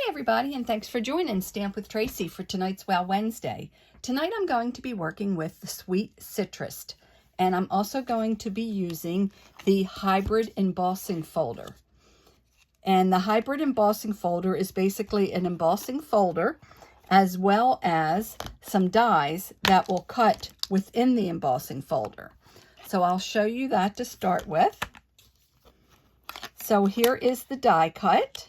everybody, and thanks for joining Stamp with Tracy for tonight's Wow Wednesday. Tonight I'm going to be working with the Sweet Citrus, and I'm also going to be using the hybrid embossing folder. And the hybrid embossing folder is basically an embossing folder as well as some dies that will cut within the embossing folder. So I'll show you that to start with. So here is the die cut.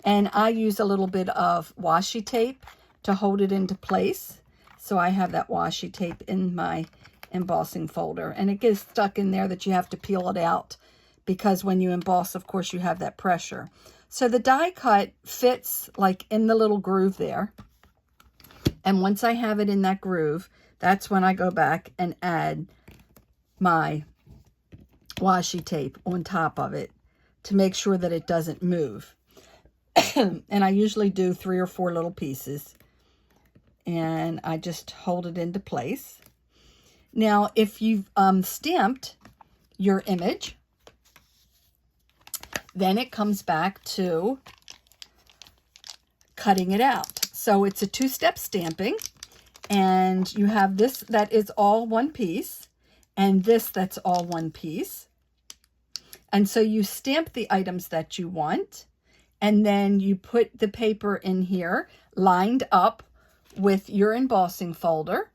And I use a little bit of washi tape to hold it into place. So I have that washi tape in my embossing folder. And it gets stuck in there that you have to peel it out because when you emboss, of course, you have that pressure. So the die cut fits like in the little groove there. And once I have it in that groove, that's when I go back and add my washi tape on top of it to make sure that it doesn't move. And I usually do 3 or 4 little pieces, and I just hold it into place. Now, if you've stamped your image, then it comes back to cutting it out. So it's a 2-step stamping, and you have this that is all one piece, and this that's all one piece. And so you stamp the items that you want, and then you put the paper in here lined up with your embossing folder,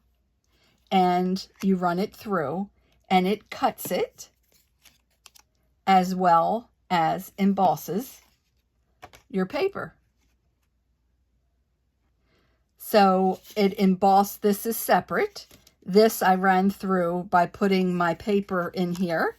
and you run it through, and it cuts it as well as embosses your paper. So it embossed, this is separate. This I ran through by putting my paper in here.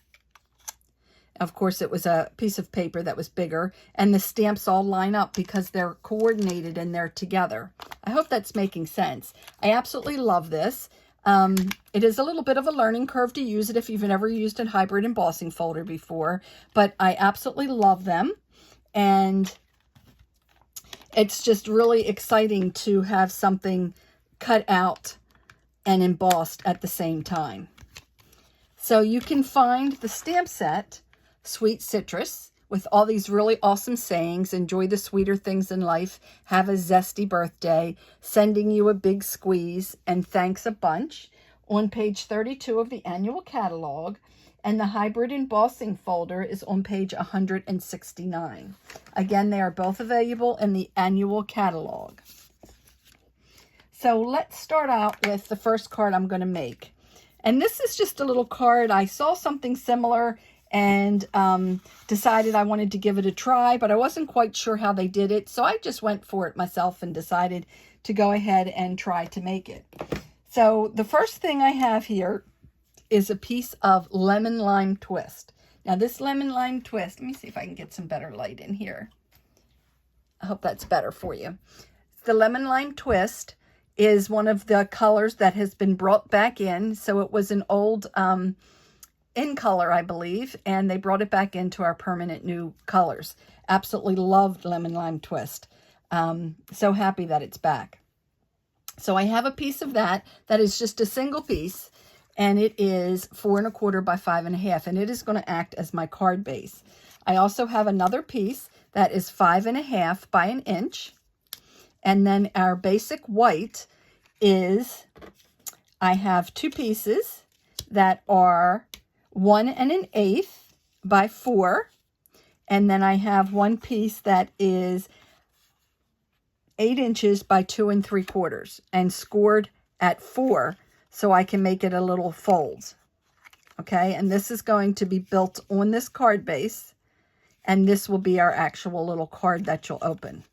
Of course, it was a piece of paper that was bigger, and the stamps all line up because they're coordinated and they're together. I hope that's making sense. I absolutely love this. It is a little bit of a learning curve to use it if you've never used a hybrid embossing folder before, but I absolutely love them, and it's just really exciting to have something cut out and embossed at the same time. So you can find the stamp set Sweet Citrus with all these really awesome sayings. Enjoy the sweeter things in life. Have a zesty birthday. Sending you a big squeeze. And thanks a bunch. On page 32 of the annual catalog. And the hybrid embossing folder is on page 169. Again, they are both available in the annual catalog. So let's start out with the first card I'm going to make. And this is just a little card. I saw something similar and decided I wanted to give it a try, but I wasn't quite sure how they did it. So I just went for it myself and decided to go ahead and try to make it. So the first thing I have here is a piece of lemon lime twist. Now this lemon lime twist, let me see if I can get some better light in here. I hope that's better for you. The lemon lime twist is one of the colors that has been brought back in. So it was an old in color, I believe, and they brought it back into our permanent new colors. Absolutely loved lemon lime twist. So happy that it's back. So I have a piece of that is just a single piece, and it is 4 1/4 by 5 1/2, and it is going to act as my card base. I also have another piece that is 5 1/2 by 1 inch, and then our basic white is, I have 2 pieces that are 1 1/8 by 4, and then I have one piece that is 8 inches by 2 3/4 and scored at 4 so I can make it a little fold. Okay, and this is going to be built on this card base, and this will be our actual little card that you'll open.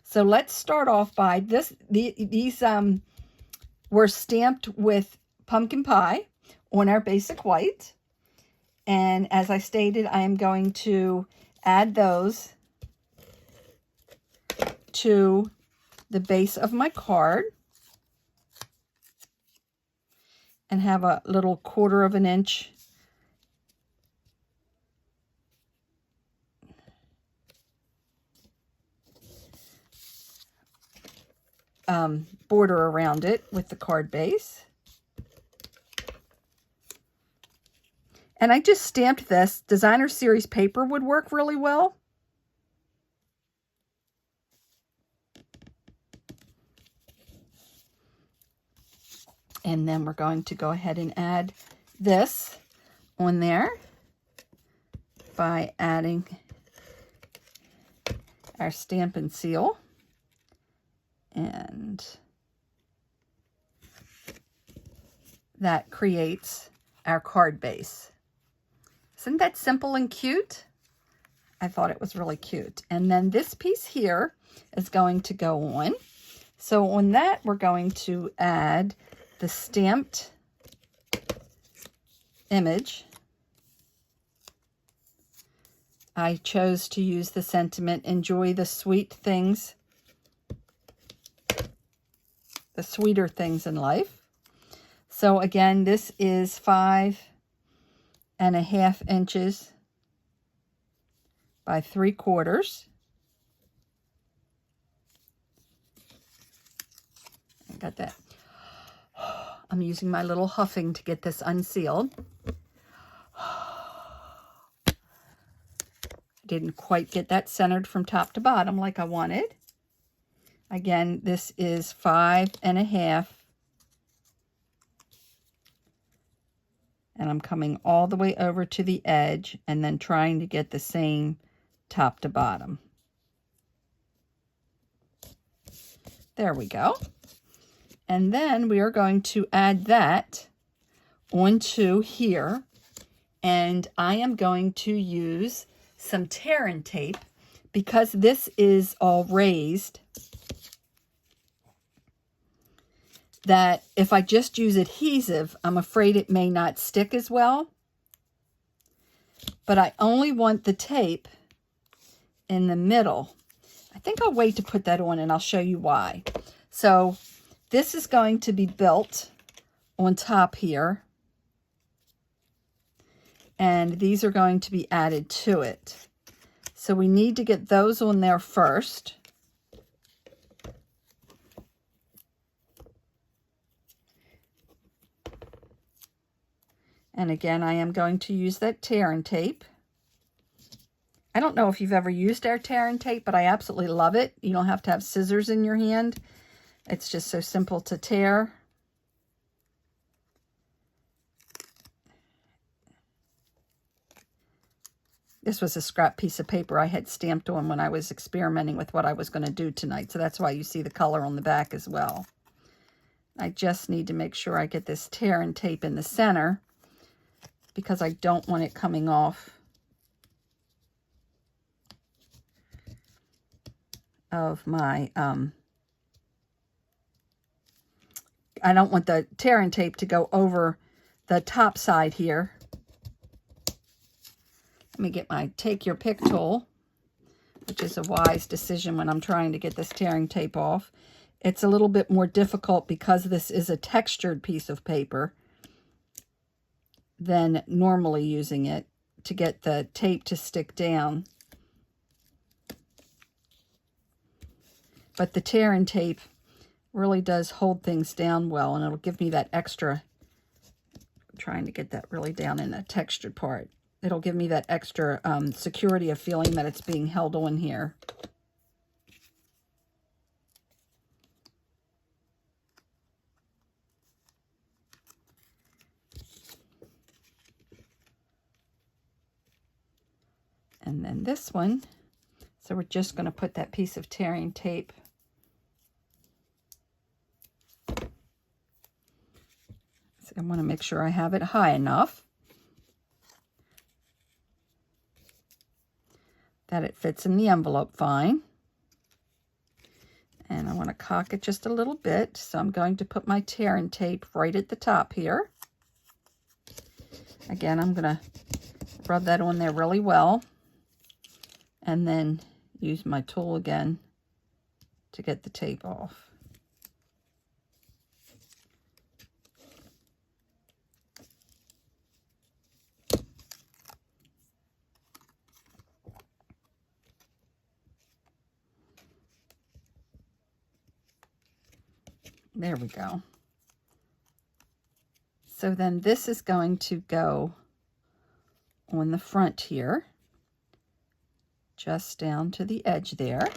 So let's start off by this. These were stamped with pumpkin pie on our basic white. And as I stated, I am going to add those to the base of my card and have a little 1/4 of an inch border around it with the card base. And I just stamped this. Designer Series paper would work really well. And then we're going to go ahead and add this on there by adding our stamp and seal. And that creates our card base. Isn't that simple and cute? I thought it was really cute. And then this piece here is going to go on. So on that, we're going to add the stamped image. I chose to use the sentiment, enjoy the sweet things, the sweeter things in life. So again, this is 5.5 inches by 3/4. I got that. I'm using my little huffing to get this unsealed. Didn't quite get that centered from top to bottom like I wanted. Again, this is 5.5. And I'm coming all the way over to the edge and then trying to get the same top to bottom. There we go. And then we are going to add that onto here. And I am going to use some tear and tape because this is all raised, that if I just use adhesive, I'm afraid it may not stick as well. But I only want the tape in the middle. I think I'll wait to put that on and I'll show you why. So this is going to be built on top here. And these are going to be added to it. So we need to get those on there first. And again, I am going to use that tear and tape. I don't know if you've ever used our tear and tape, but I absolutely love it. You don't have to have scissors in your hand. It's just so simple to tear. This was a scrap piece of paper I had stamped on when I was experimenting with what I was going to do tonight. So that's why you see the color on the back as well. I just need to make sure I get this tear and tape in the center because I don't want it coming off of my, I don't want the tear and tape to go over the top side here. Let me get my take your pick tool, which is a wise decision when I'm trying to get this tearing tape off. It's a little bit more difficult because this is a textured piece of paper than normally using it to get the tape to stick down. But the tear and tape really does hold things down well, and it'll give me that extra, I'm trying to get that really down in the textured part. It'll give me that extra security of feeling that it's being held on here. And then this one, so we're just going to put that piece of tearing tape so I want to make sure I have it high enough that it fits in the envelope fine. And I want to cock it just a little bit, so I'm going to put my tearing tape right at the top here. Again, I'm going to rub that on there really well and then use my tool again to get the tape off. There we go. So then this is going to go on the front here, just down to the edge there.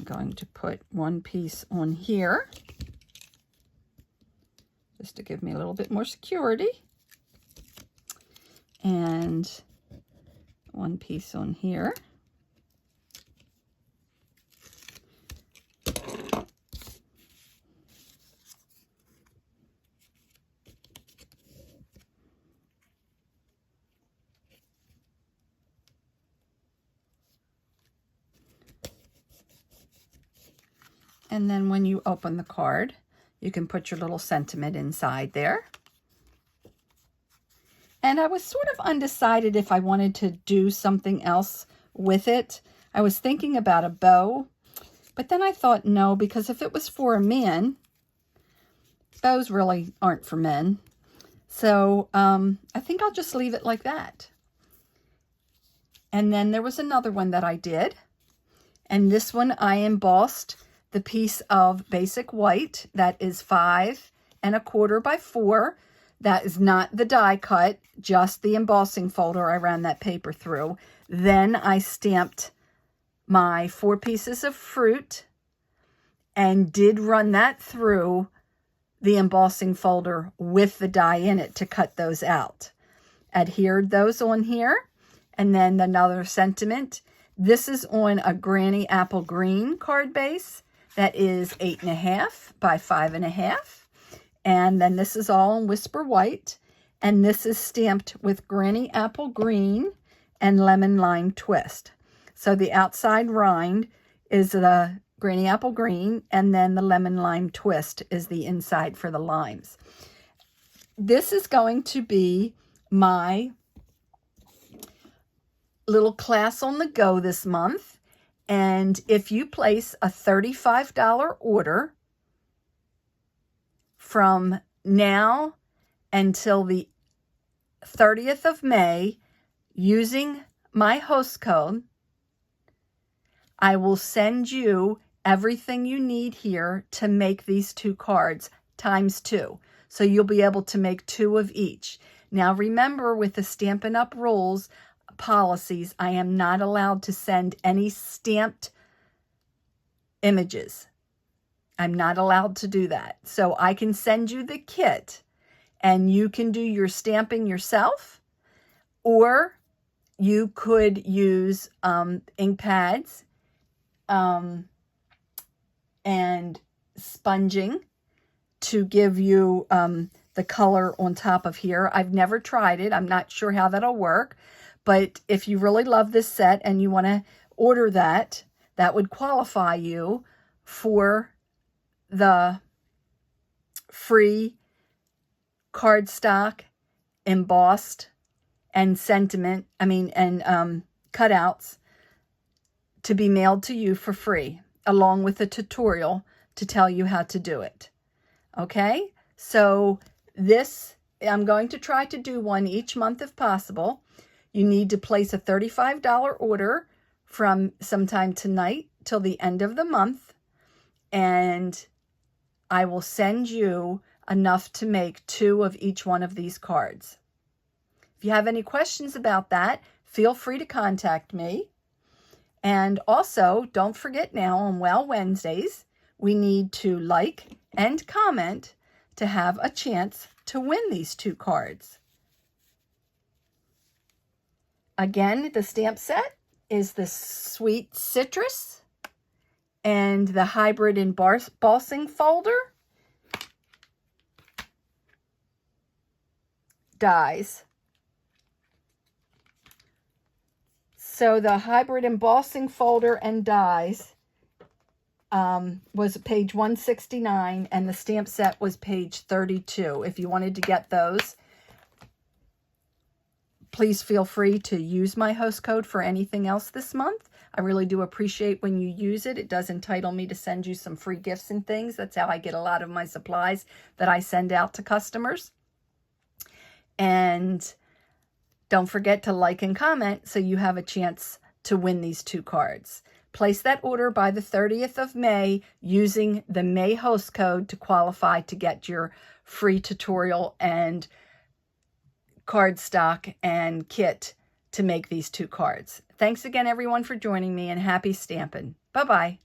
I'm going to put one piece on here just to give me a little bit more security. And one piece on here. And then when you open the card, you can put your little sentiment inside there. And I was sort of undecided if I wanted to do something else with it. I was thinking about a bow, but then I thought no, because if it was for a man, bows really aren't for men. So I think I'll just leave it like that. And then there was another one that I did. And this one I embossed the piece of basic white that is 5 1/4 by 4. That is not the die cut, just the embossing folder I ran that paper through. Then I stamped my 4 pieces of fruit and did run that through the embossing folder with the die in it to cut those out. Adhered those on here, and then another sentiment. This is on a Granny Apple Green card base that is 8 1/2 by 5 1/2. And then this is all in Whisper White. And this is stamped with Granny Apple Green and Lemon Lime Twist. So the outside rind is the Granny Apple Green, and then the Lemon Lime Twist is the inside for the limes. This is going to be my little class on the go this month. And if you place a $35 order from now until the 30th of May using my host code, I will send you everything you need here to make these 2 cards ×2. So you'll be able to make 2 of each. Now remember, with the Stampin' Up! Rules policies, I am not allowed to send any stamped images. I'm not allowed to do that. So I can send you the kit and you can do your stamping yourself, or you could use ink pads and sponging to give you the color on top of here. I've never tried it. I'm not sure how that'll work. But if you really love this set and you want to order that, that would qualify you for the free cardstock, embossed, and cutouts to be mailed to you for free, along with a tutorial to tell you how to do it. Okay? So this, I'm going to try to do one each month if possible. You need to place a $35 order from sometime tonight till the end of the month, and I will send you enough to make 2 of each one of these cards. If you have any questions about that, feel free to contact me. And also, don't forget now on Well Wednesdays, we need to like and comment to have a chance to win these 2 cards. Again, the stamp set is the Sweet Citrus and the Hybrid Embossing Folder dies. So the Hybrid Embossing Folder and dies was page 169, and the stamp set was page 32. If you wanted to get those, please feel free to use my host code for anything else this month. I really do appreciate when you use it. It does entitle me to send you some free gifts and things. That's how I get a lot of my supplies that I send out to customers. And don't forget to like and comment so you have a chance to win these 2 cards. Place that order by the 30th of May using the May host code to qualify to get your free tutorial and cardstock and kit to make these 2 cards. Thanks again, everyone, for joining me, and happy stamping. Bye-bye.